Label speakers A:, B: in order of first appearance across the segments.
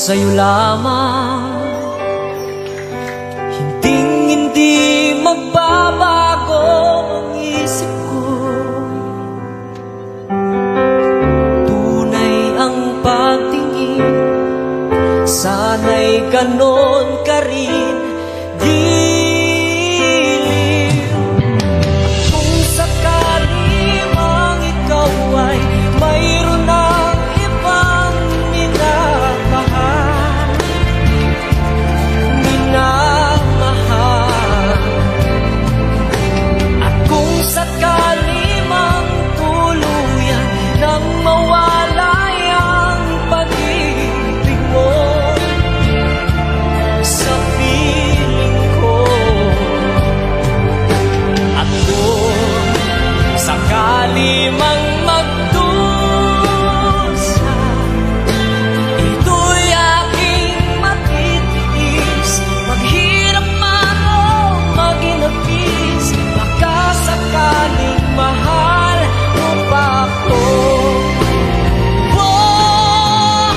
A: sa'yo lamang. Hindi magbabago ang isip ko. Tunay ang pagtingin, sana'y ganon ka rin. Kung sakali mang ikaw ay mayroon ng ibang minamahal, at kung sakali mang tuluyan nang mawalay ang pag-ibig mo sa piling ko, at kung sakali mang magdusa, ito'y aking matitiis, maghirap man o maginapis, baka sakaling mahal mo pa ako. Oh,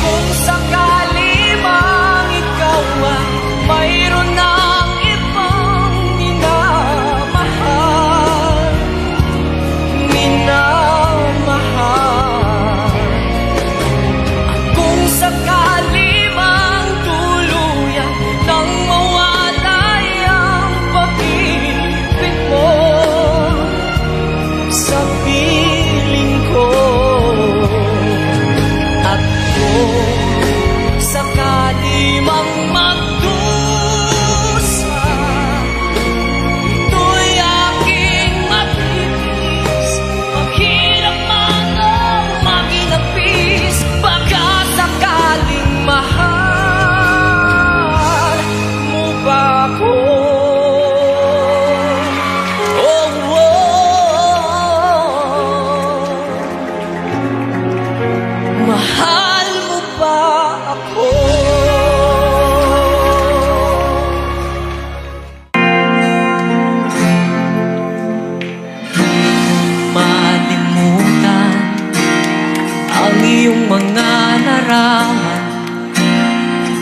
A: kung sakali mang ikaw ay mayroon ng ibang minamahal, at kung sakali mang tuluyan nang mawalay ang pag-ibig mo sa piling ko, at kung sakali mang magdusa, ito'y aking matitiis, maghirap man o maginapis, baka sakaling mahal mo ba ako? Oh, mahal mo ba ako? Malimutan ang iyong mga larawan,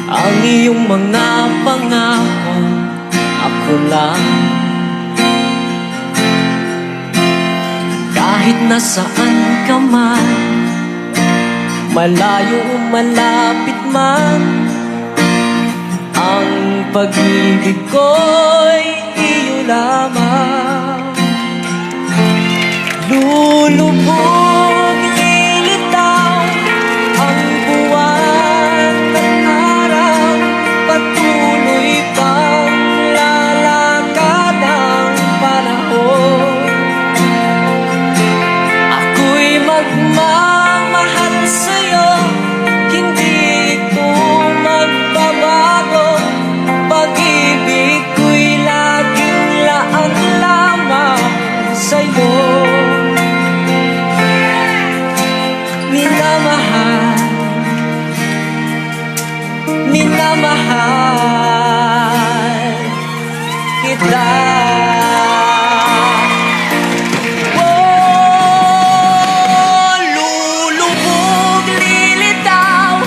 A: ang iyong mga pangako, ako lang. Kahit nasaan ka man, malayo o malapit man, ang pag-ibig ko'y iyo lamang. Lulubog, lilitaw ang buwan at araw, patuloy pang lalakad ang panahon. Ako'y magmamahal sa'yo, hindi ito magbabago. Pag-ibig ko'y laging laan lamang sa'yo. Minamahal kita. Oh, lulubog, lilitaw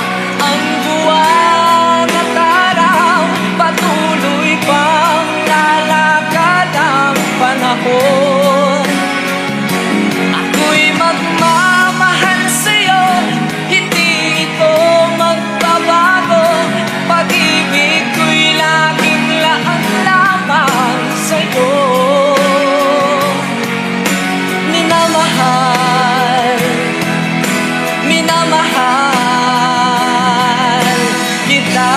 A: ang buwan at araw, patuloy pang lalakad ang panahon. Ako'y magmamahal sa'yo, hindi ito magbabago. Pag-ibig ko'y laging laan lamang sa'yo. Minamahal, minamahal kita.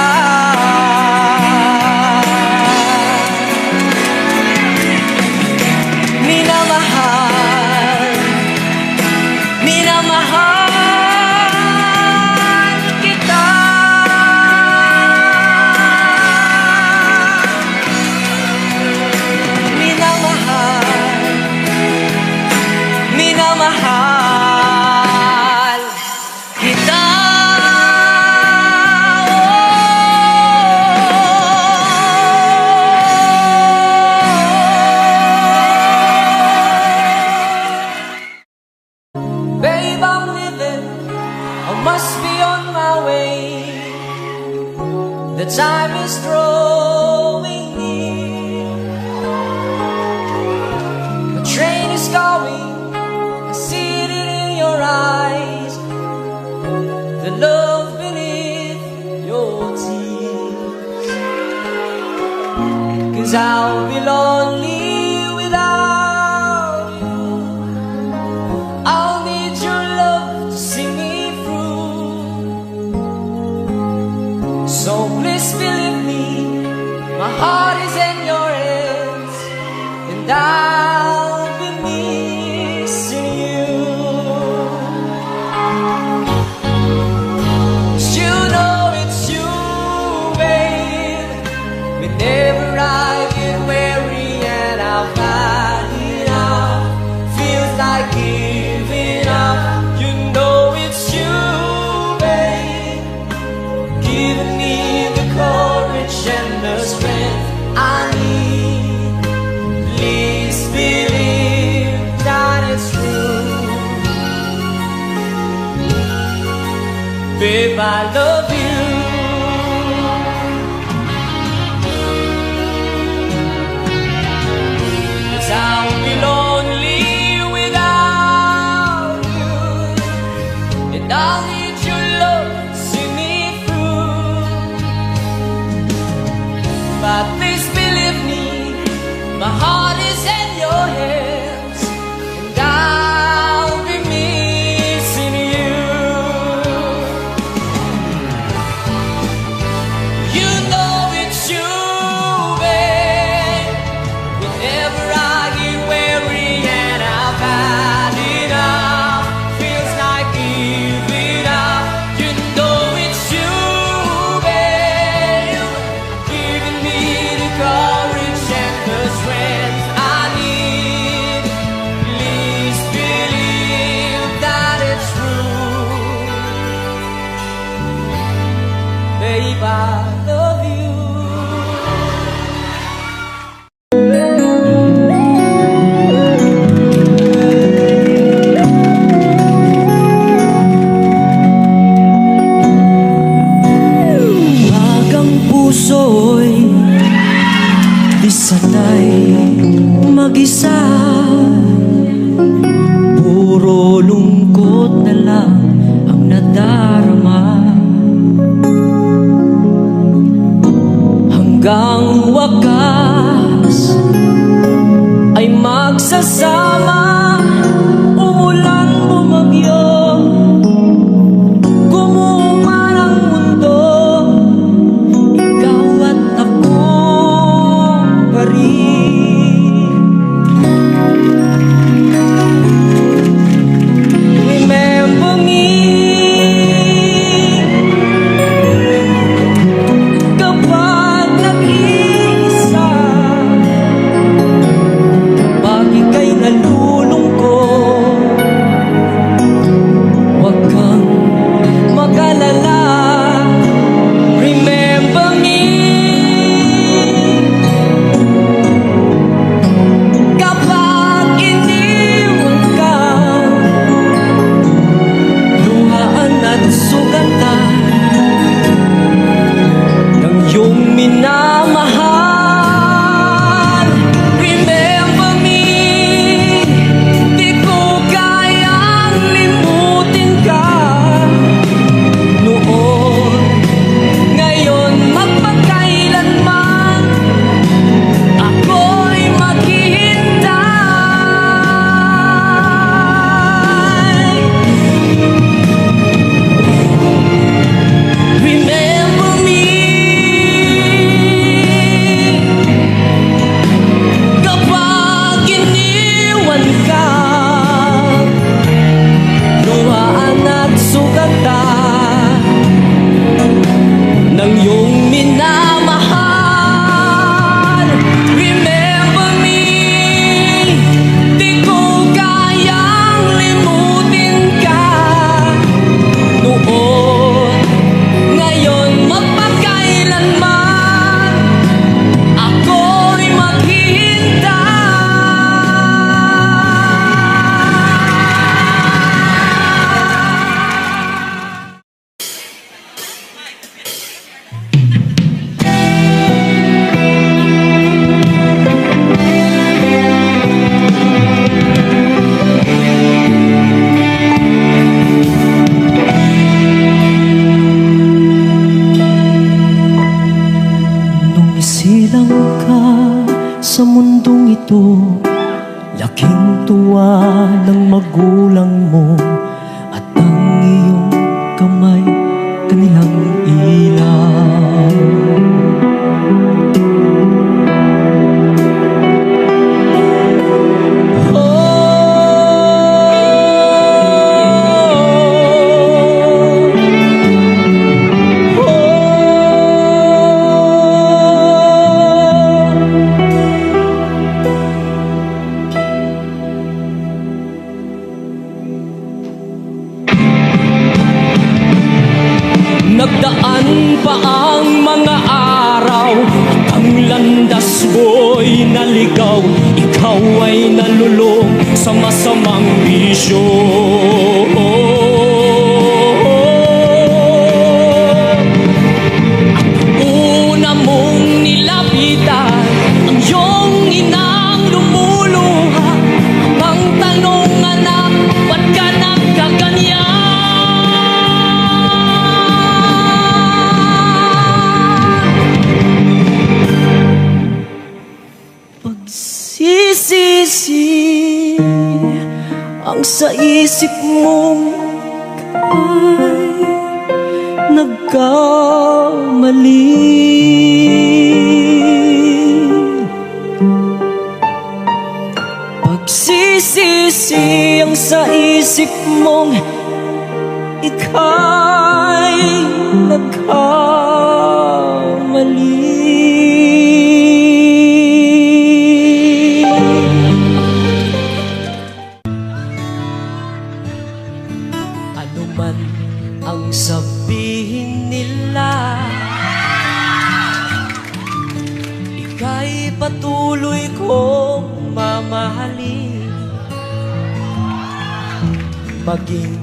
A: Minamahal, minamahal kita. Minamahal kita. Babe, I'm living, I must be on my way. time is drawing near. The train is going, I see it in your eyes, the love beneath your tears. 'Cause I'll be lonely without you. I'll need your love to see me through. So please believe me, my heart is in your hands, and I'll be missing you. 'Cause you know it's you, babe. Whenever I get weary and I've had enough, feels like giving up. You know it's you, babe, giving me the courage and the strength I need. Please believe that it's true. Babe, I love you. 'Cause I'll be lonely without you, and I'll need your love to see me through. But please believe me, my heart is in your hands, and I'll be missing you. You know it's you, babe. Whenever I get weary and I've had enough, feels like giving up. You know it's you, babe, giving me the courage and the strength I need. Please believe that it's true. Babe, I love you. Pag ang puso'y di sanay mag-isa, puro lungkot na lang ang nadarama. Hanggang wakas ay magsasama, umulan bumagyo, gumuho man ang mundo, ikaw at ako pa rin. Remember me kapag nag-iisa, kapag ika'y nalulungkot, huwag kang mag-alala. Remember me kapag iniwan ka, luhaan at sugatan ng iyong minamahal. Remember me, di ko kayang limutin ka noon, ngayon, magpakailanman ako'y maghihintay. Remember me kapag iniwan ka, luhaan at sugatan ng iyong minamahal. Remember me, di ko kayang limutin ka noon, ngayon, magpakailanman ako'y maghihintay.
B: Naging tuwa ng magulang mo at ang iyong kamay kanilang ilaw.
A: Nagdaan pa ang mga araw, ang landas mo'y naligaw. Ikaw ay nalulong sa masamang bisyo. At una mong nilapitan ang iyong inang lumuluha. Ang tanong, anak, ba't ka nagkaganyan? Pagsisisi ang sa isip mong ay nagkamali. Pagsisisi ang sa isip mong ika'y nagkamali. Ano man ang sabihin nila, ika'y patuloy kong mamahalin. Maging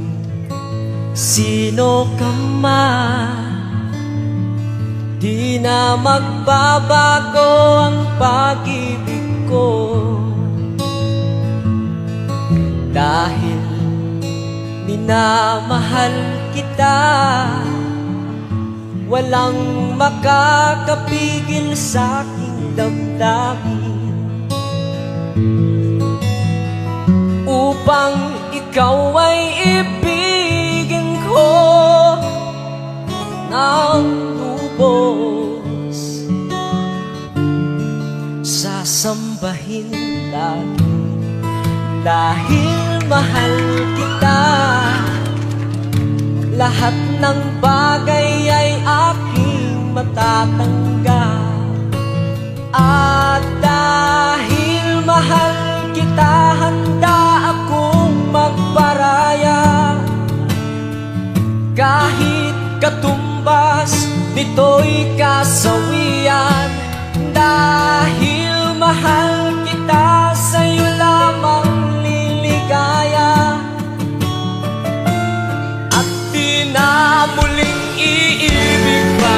A: sino ka man, di na magbabago ang pag-ibig ko. Dahil minamahal kita, walang makakapigil sa aking damdamin. Upang ikaw ay ibigin ko ng lubos, sasambahin lagi. Dahil mahal kita, lahat ng bagay ay aking matatanggap. At dahil mahal kita, handa akong magparaya. Kahit katumbas nito'y kasawian. Dahil mahal kita, sa'yo lamang liligaya. At di na muling iibig pa.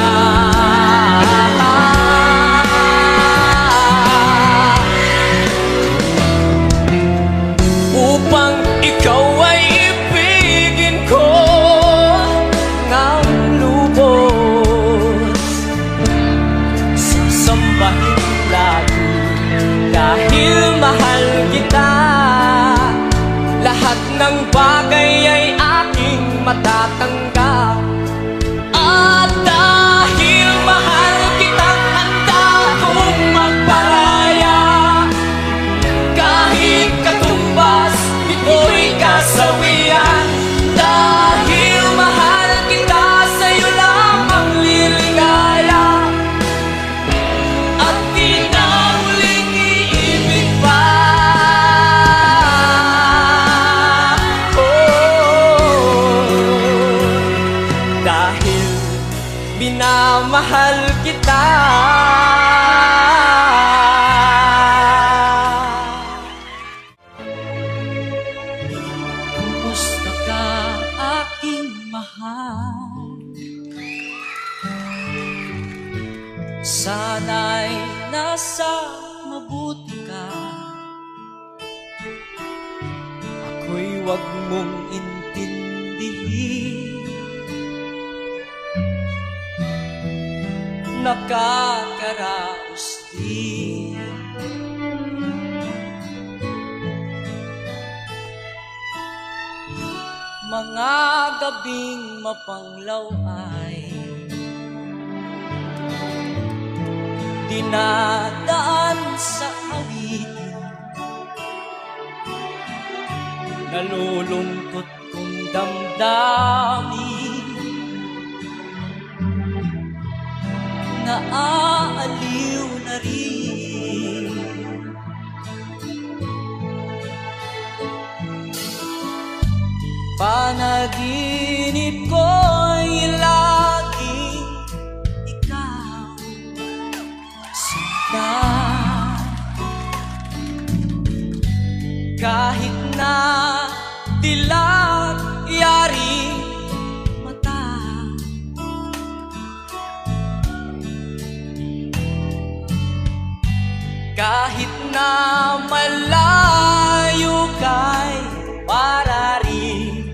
A: Upang ikaw ay ibigin ko ng lubos, sasambahin lagi. Dahil mahal kita, lahat ng bagay ay aking matatanggap. At dahil mahal kita, handa akong magparaya. Kahit katumbas ito'y kasawian. Dahil mahal kita, sa'yo lamang liligaya. At di na muling iibig pa. Dahil minamahal kita. Kumusta ka, aking mahal? Sana'y nasa mabuti ka. Ako'y wag mong intindihin. Nakakaraos din. mga gabing mapanglaw ay dinadaan sa awitin. Nalulungkot kong damdamin, naaaliw na rin. Panaginip ko'y laging ikaw sinta, kahit na dilat yaring mata. Kahit na malayo kay para rin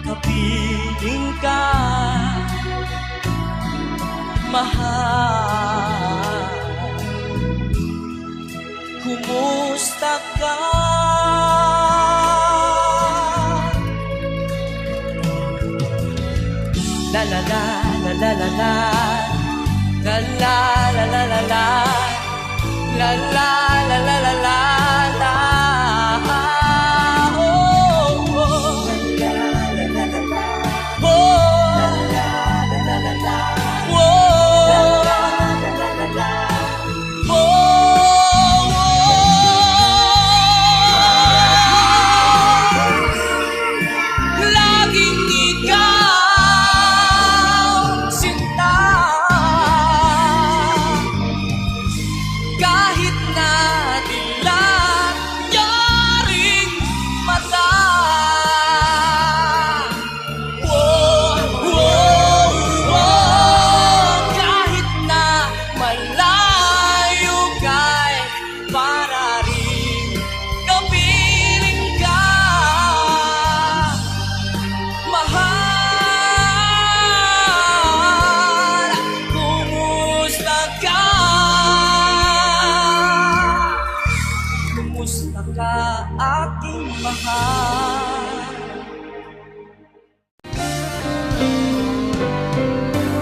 A: kapiling ka, mahal. Kumusta ka? La la la la la la la la la la la la la la la la la la la.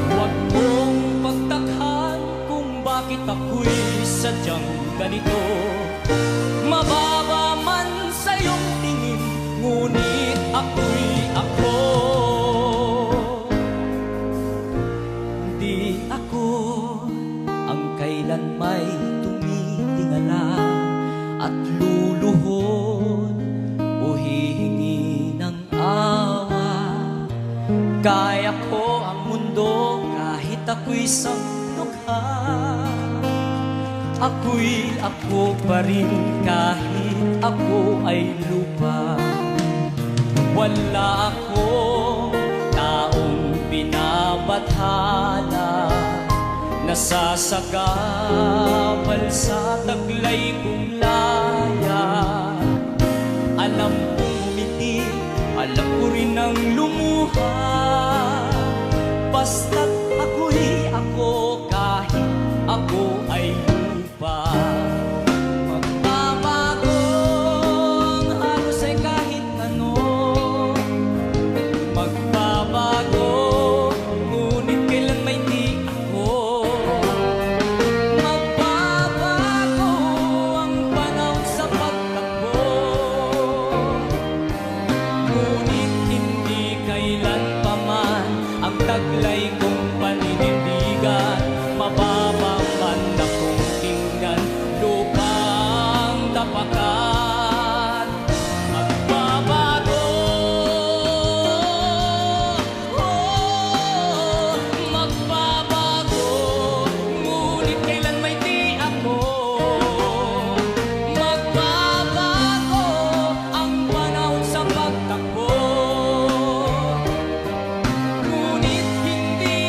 A: Huwag mong pagtakhan kung bakit ako'y sadyang ganito. Mababa man sa iyong tingin, ngunit ako'y ako. Hindi ako ang kailan may tumitingala at luluhod o hihingi ng awa. Kaya ko ang mundo kahit ako'y samdukha. Ako'y ako pa rin kahit ako ay lupa. Wala akong taong binabathala, nasasagabal sa taglay kong laya. Alam kong umiti, alam ko rin ang lumuha. Basta't ako'y ako kahit ako ay lupa. Magbabago ang halos ay kahit ano. Magbabago, ngunit kailan may di ako. Magbabago ang panahon sa pagtakbo, ngunit hindi kailan pa man ang taglay kong paninindigan. Mababa man akong tingnan, lupang tapakan. Magbabago, magbabago, ngunit kailan may di ako. Magbabago ang panahon sa pagtakbo, ngunit hindi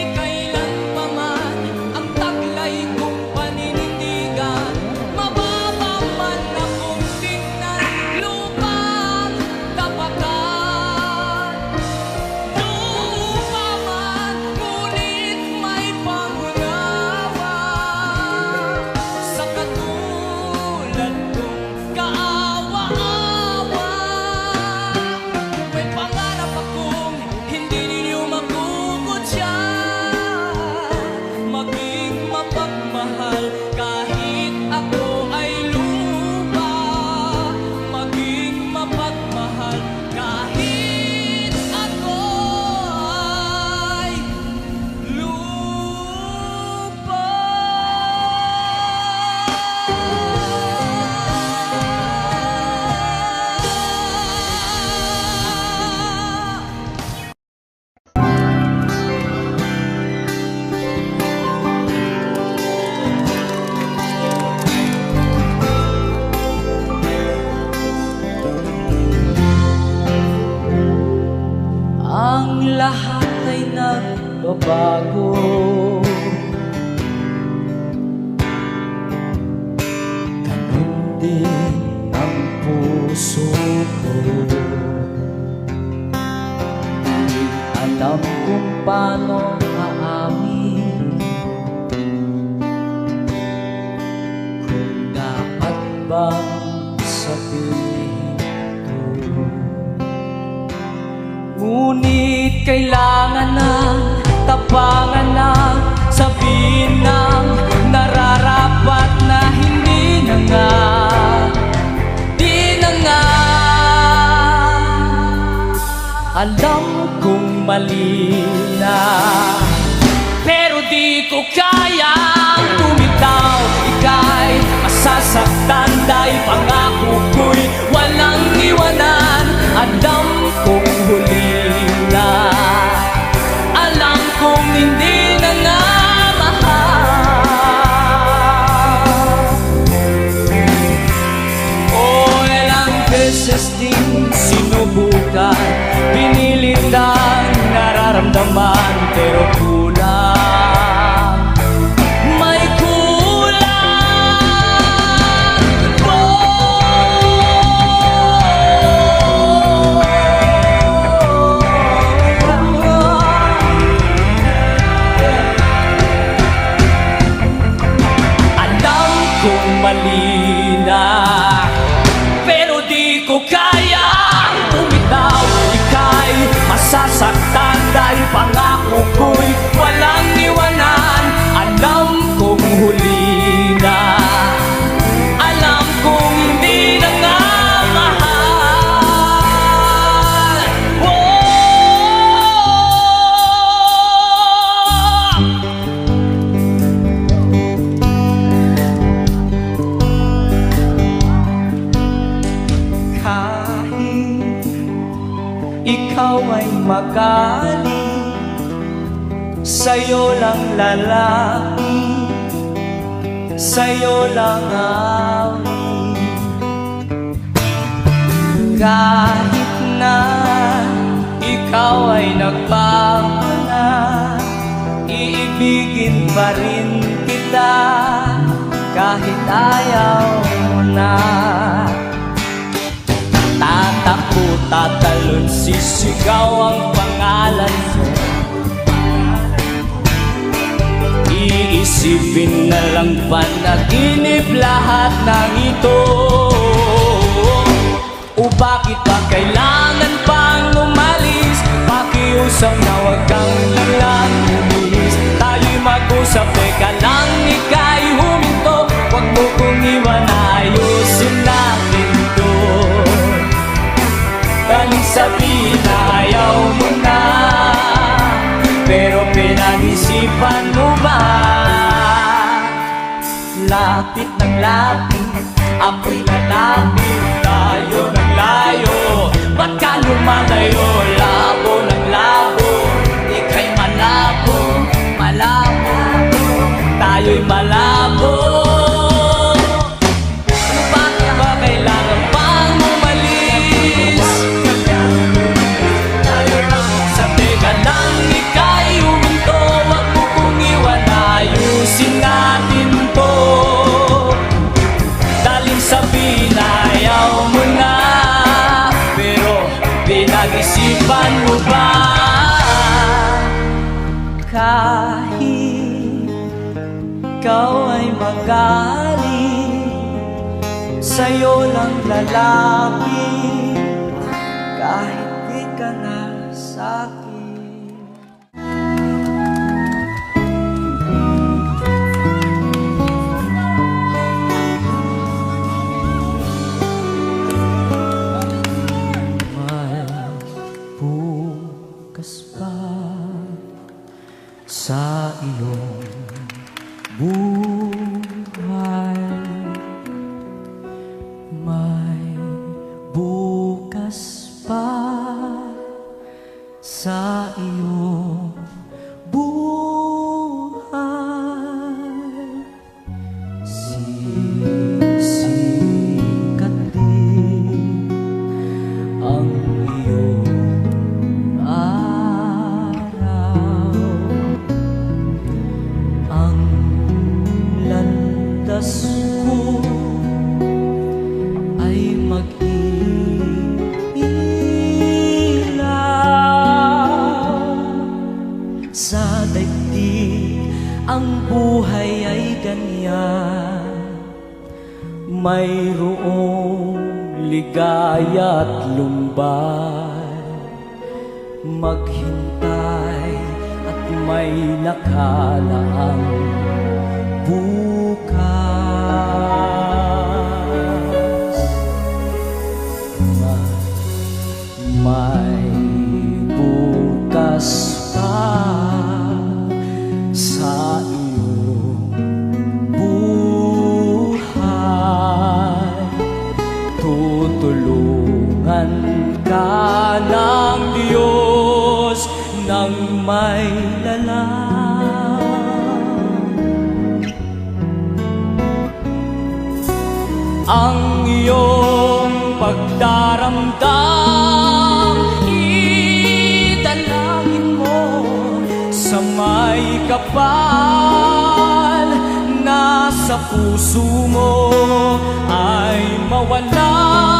A: lahat ay nagbabago.
B: Ganon din ang puso ko.
A: Di alam kung paano aamin, kung dapat bang sabihin to. Ngunit kailangan na tapangan na, sabihin ng nararapat na hindi na nga, di na nga. Alam kong mali na, pero di ko kayang bumitaw. Ika'y masasaktan dahil pangako ko'y walang iwanan. Alam kong huli na, alam kong hindi na nga mahal. O ilang beses din sinubukan, pinilit ang nararamdaman, pero kulang, may kulang. Alam kong mali na, pero di ko kaya bumitaw. Ika'y masasaktan dahil pangako ko'y walang iwanan. Alam kong huli na, alam kong hindi na nga mahal. Kahit ikaw ay magaling, sa'yo lang lalaki, sa'yo lang awin. Kahit na ikaw ay nagbago na, iibigin pa rin kita kahit ayaw mo na. Tatakbo, tatalon, sisigaw ang pangalan mo. Iisipin na lang panaginip lahat ng ito. O bakit ba kailangan pang umalis? Pakiusap na wag kang lang umilis. Tayo'y mag-usap, teka lang, ika'y huminto. Wag mo kong iwan, ayusin natin to. Galing sabihin na ayaw mo na, pero pinag-isipan mo ba? Lapit ng lapit, ako'y lalapit, layo ng layo. Ba't ka lumalayo? Labo ng labo, ika'y malabo, malabo, tayo'y malabo. Bakit ba kailangan pang umalis? Sa teka lang, ika'y huminto. Wag mo kong iwan, ayusin natin to. Daling sabihin ayaw mo na, pero pinag-isipan mo ba? Kahit ikaw ay magaling, sa'yo lang lalapit, kahit di ka na sa'kin.
B: May bukas pa sa iyong buhay. May bukas pa sa iyong buhay. Sisikat din ang iyong araw. mayroong ligaya't lumbay, maghintay at may nakalaang bukas. May bukas pa sa iyong buhay, tutulungan ka ng Diyos ng may lalang. Ang iyong pagdaramdam, italangin mo sa may kapal na sa puso mo ay mawala.